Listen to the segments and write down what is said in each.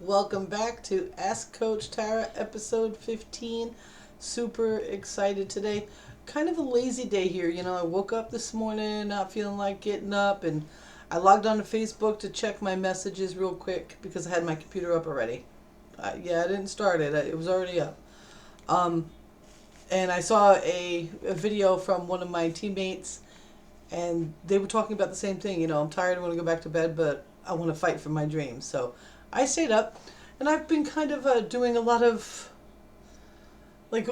Welcome back to Ask Coach Tara, episode 15. Super excited today. Kind of a lazy day here. I woke up this morning not feeling like getting up, and I logged on to Facebook to check my messages real quick because I had my computer up already. I didn't start it. It was already up. And I saw a video from one of my teammates, and they were talking about the same thing. I'm tired, I want to go back to bed, but I want to fight for my dreams. So I stayed up, and I've been kind of doing a lot of like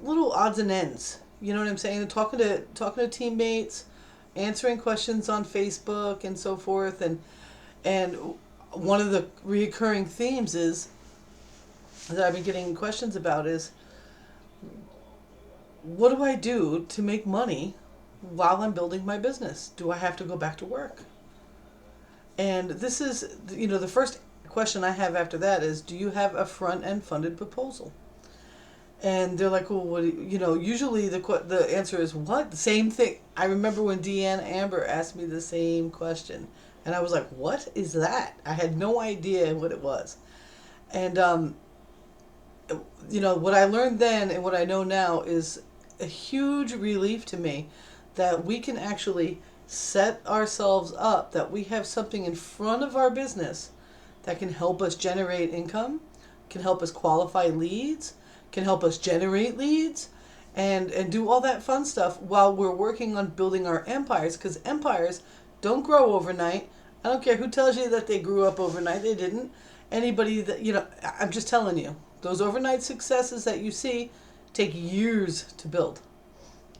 little odds and ends. You know what I'm saying? Talking to teammates, answering questions on Facebook and so forth. And one of the recurring themes is that I've been getting questions about is, what do I do to make money while I'm building my business? Do I have to go back to work? And this is, the first question I have after that is, do you have a front-end funded proposal? And they're like, well, what usually the answer is what? The same thing. I remember when Deanne Amber asked me the same question, and I was like, what is that? I had no idea what it was. And what I learned then and what I know now is a huge relief to me, that we can actually set ourselves up, that we have something in front of our business that can help us generate income, can help us qualify leads, can help us generate leads, and do all that fun stuff while we're working on building our empires, because empires don't grow overnight. I don't care who tells you that they grew up overnight. They didn't. Anybody that, I'm just telling you, those overnight successes that you see take years to build.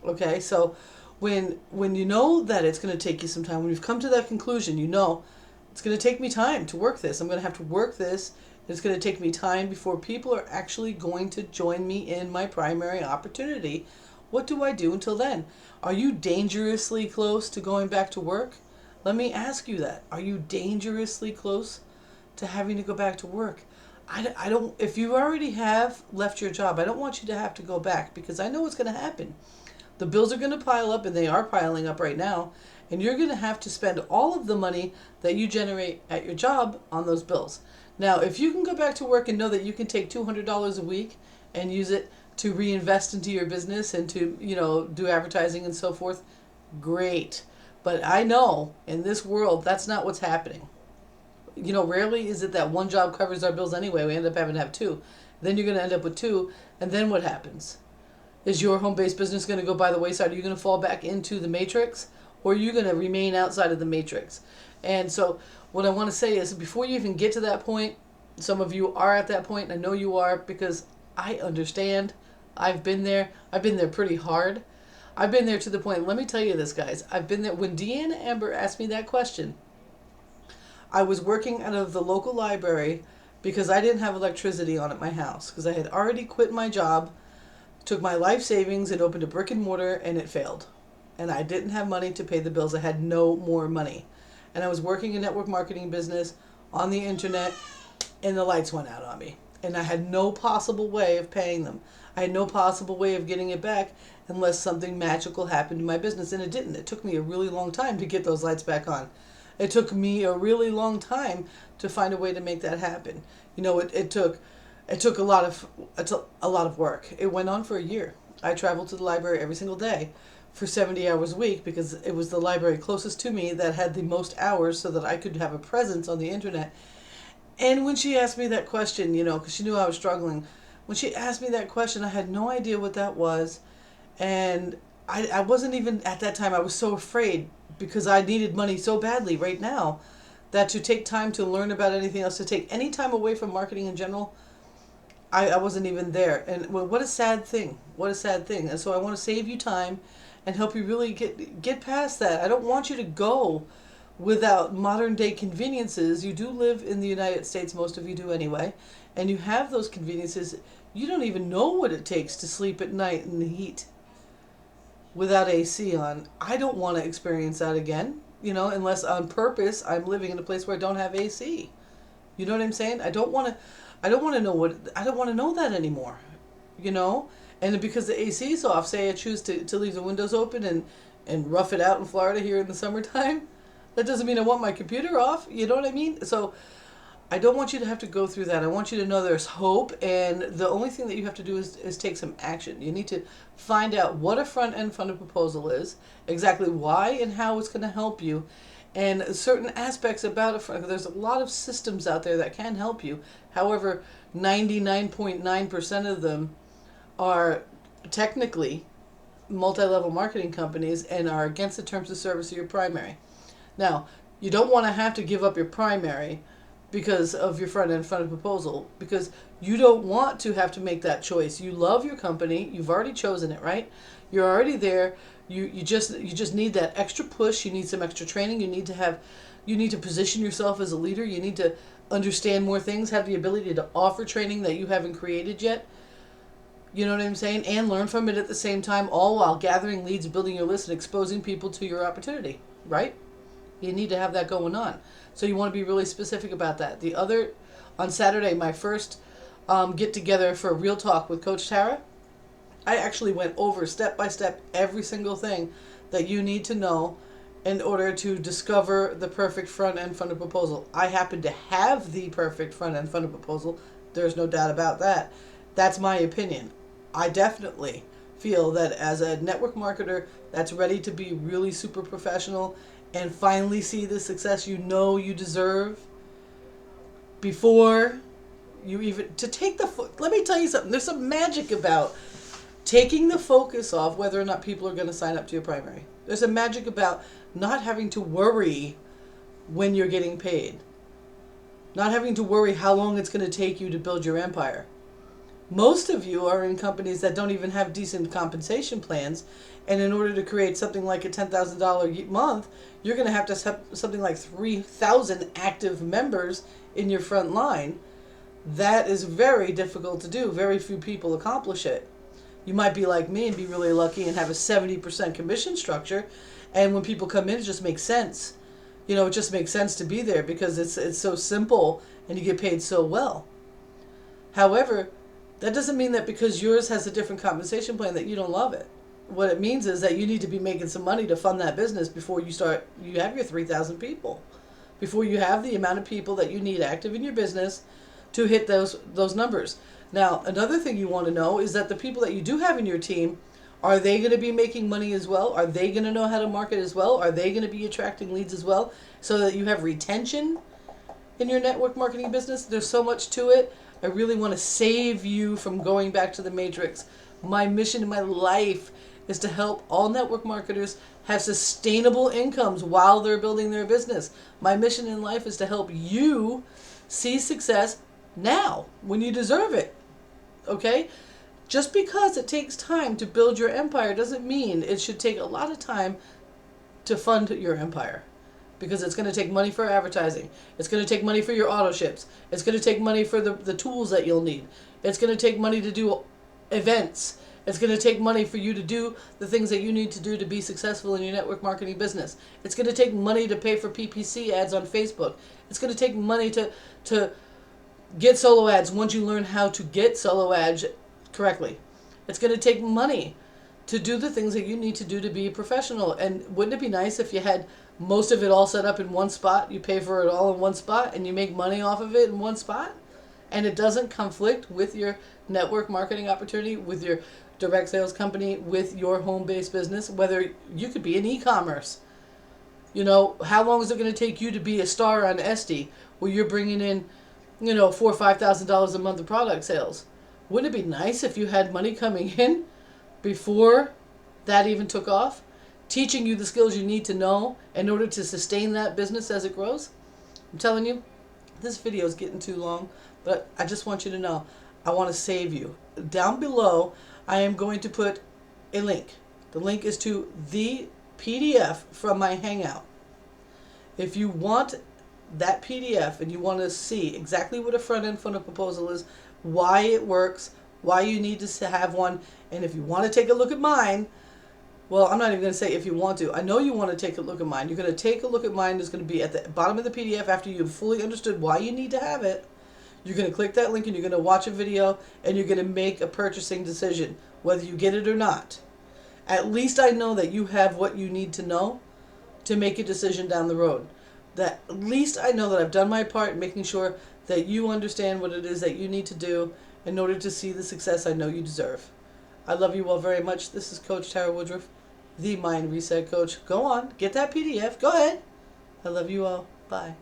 Okay, so when you know that it's going to take you some time, when you've come to that conclusion, it's going to take me time to work this. I'm going to have to work this. It's going to take me time before people are actually going to join me in my primary opportunity. What do I do until then? Are you dangerously close to going back to work? Let me ask you that. Are you dangerously close to having to go back to work? I don't. If you already have left your job, I don't want you to have to go back, because I know what's going to happen. The bills are going to pile up, and they are piling up right now, and you're going to have to spend all of the money that you generate at your job on those bills. Now, if you can go back to work and know that you can take $200 a week and use it to reinvest into your business and to, do advertising and so forth, great. But I know in this world, that's not what's happening. Rarely is it that one job covers our bills anyway. We end up having to have two. Then you're going to end up with two, and then what happens? Is your home-based business going to go by the wayside? Are you going to fall back into the matrix, or are you going to remain outside of the matrix? And so what I want to say is, before you even get to that point, some of you are at that point, and I know you are, because I understand. I've been there. I've been there pretty hard. I've been there to the point, let me tell you this, guys. I've been there. When Deanna Amber asked me that question, I was working out of the local library because I didn't have electricity on at my house, because I had already quit my job, took my life savings and opened a brick and mortar, and it failed. And I didn't have money to pay the bills. I had no more money. And I was working a network marketing business on the internet, and the lights went out on me. And I had no possible way of paying them. I had no possible way of getting it back unless something magical happened in my business. And it didn't. It took me a really long time to get those lights back on. It took me a really long time to find a way to make that happen. It took a lot of work. It went on for a year. I traveled to the library every single day for 70 hours a week, because it was the library closest to me that had the most hours, so that I could have a presence on the internet. And when she asked me that question, because she knew I was struggling, when she asked me that question, I had no idea what that was. And I wasn't even, at that time, I was so afraid, because I needed money so badly right now, that to take time to learn about anything else, to take any time away from marketing in general, I wasn't even there. And what a sad thing. What a sad thing. And so I want to save you time and help you really get past that. I don't want you to go without modern day conveniences. You do live in the United States, most of you do anyway, and you have those conveniences. You don't even know what it takes to sleep at night in the heat without AC on. I don't want to experience that again, unless on purpose I'm living in a place where I don't have AC. You know what I'm saying? I don't want to know that anymore, And because the AC is off, say I choose to leave the windows open and rough it out in Florida here in the summertime, that doesn't mean I want my computer off. You know what I mean? So I don't want you to have to go through that. I want you to know there's hope, and the only thing that you have to do is take some action. You need to find out what a front-end funded proposal is, exactly why and how it's going to help you, and certain aspects about it. There's a lot of systems out there that can help you. However, 99.9% of them are technically multi-level marketing companies and are against the terms of service of your primary. Now, you don't want to have to give up your primary because of your front-end funded proposal, because you don't want to have to make that choice. You love your company. You've already chosen it, right? You're already there. You just need that extra push. You need some extra training. You need to position yourself as a leader. You need to understand more things, have the ability to offer training that you haven't created yet. You know what I'm saying? And learn from it at the same time, all while gathering leads, building your list, and exposing people to your opportunity, right? You need to have that going on. So you want to be really specific about that. On Saturday, my first get together for Real Talk with Coach Tara, I actually went over step by step every single thing that you need to know in order to discover the perfect front-end funded proposal. I happen to have the perfect front-end funded proposal. There's no doubt about that. That's my opinion. I definitely feel that as a network marketer that's ready to be really super professional and finally see the success you know you deserve before you even let me tell you something. There's some magic about taking the focus off whether or not people are going to sign up to your primary. There's a magic about not having to worry when you're getting paid. Not having to worry how long it's going to take you to build your empire. Most of you are in companies that don't even have decent compensation plans, and in order to create something like a $10,000 a month, you're going to have something like 3,000 active members in your front line. That is very difficult to do. Very few people accomplish it. You might be like me and be really lucky and have a 70% commission structure, and when people come in, it just makes sense. You know, it just makes sense to be there because it's so simple and you get paid so well. However, that doesn't mean that because yours has a different compensation plan that you don't love it. What it means is that you need to be making some money to fund that business before you have your 3,000 people. Before you have the amount of people that you need active in your business to hit those numbers. Now, another thing you want to know is that the people that you do have in your team, are they going to be making money as well? Are they going to know how to market as well? Are they going to be attracting leads as well? So that you have retention in your network marketing business. There's so much to it. I really want to save you from going back to the matrix. My mission in my life is to help all network marketers have sustainable incomes while they're building their business. My mission in life is to help you see success now when you deserve it. Okay? Just because it takes time to build your empire doesn't mean it should take a lot of time to fund your empire. Because it's going to take money for advertising. It's going to take money for your auto ships. It's going to take money for the tools that you'll need. It's going to take money to do events. It's going to take money for you to do the things that you need to do to be successful in your network marketing business. It's going to take money to pay for PPC ads on Facebook. It's going to take money to get solo ads once you learn how to get solo ads correctly. It's going to take money to do the things that you need to do to be a professional. And wouldn't it be nice if you had most of it all set up in one spot? You pay for it all in one spot and you make money off of it in one spot, and it doesn't conflict with your network marketing opportunity, with your direct sales company, with your home-based business. Whether you could be in e-commerce, you know, how long is it going to take you to be a star on Etsy where you're bringing in, you know, $4,000 or $5,000 a month of product sales? Wouldn't it be nice if you had money coming in before that even took off, teaching you the skills you need to know in order to sustain that business as it grows? I'm telling you, this video is getting too long, but I just want you to know, I want to save you. Down below, I am going to put a link. The link is to the PDF from my Hangout. If you want that PDF and you want to see exactly what a front-end funnel proposal is, why it works, why you need to have one, and if you want to take a look at mine, well, I'm not even going to say if you want to. I know you want to take a look at mine. You're going to take a look at mine. It's going to be at the bottom of the PDF after you've fully understood why you need to have it. You're going to click that link and you're going to watch a video and you're going to make a purchasing decision, whether you get it or not. At least I know that you have what you need to know to make a decision down the road. that at least I know that I've done my part in making sure that you understand what it is that you need to do in order to see the success I know you deserve. I love you all very much. This is Coach Tara Woodruff, the Mind Reset Coach. Go on, get that PDF. Go ahead. I love you all. Bye.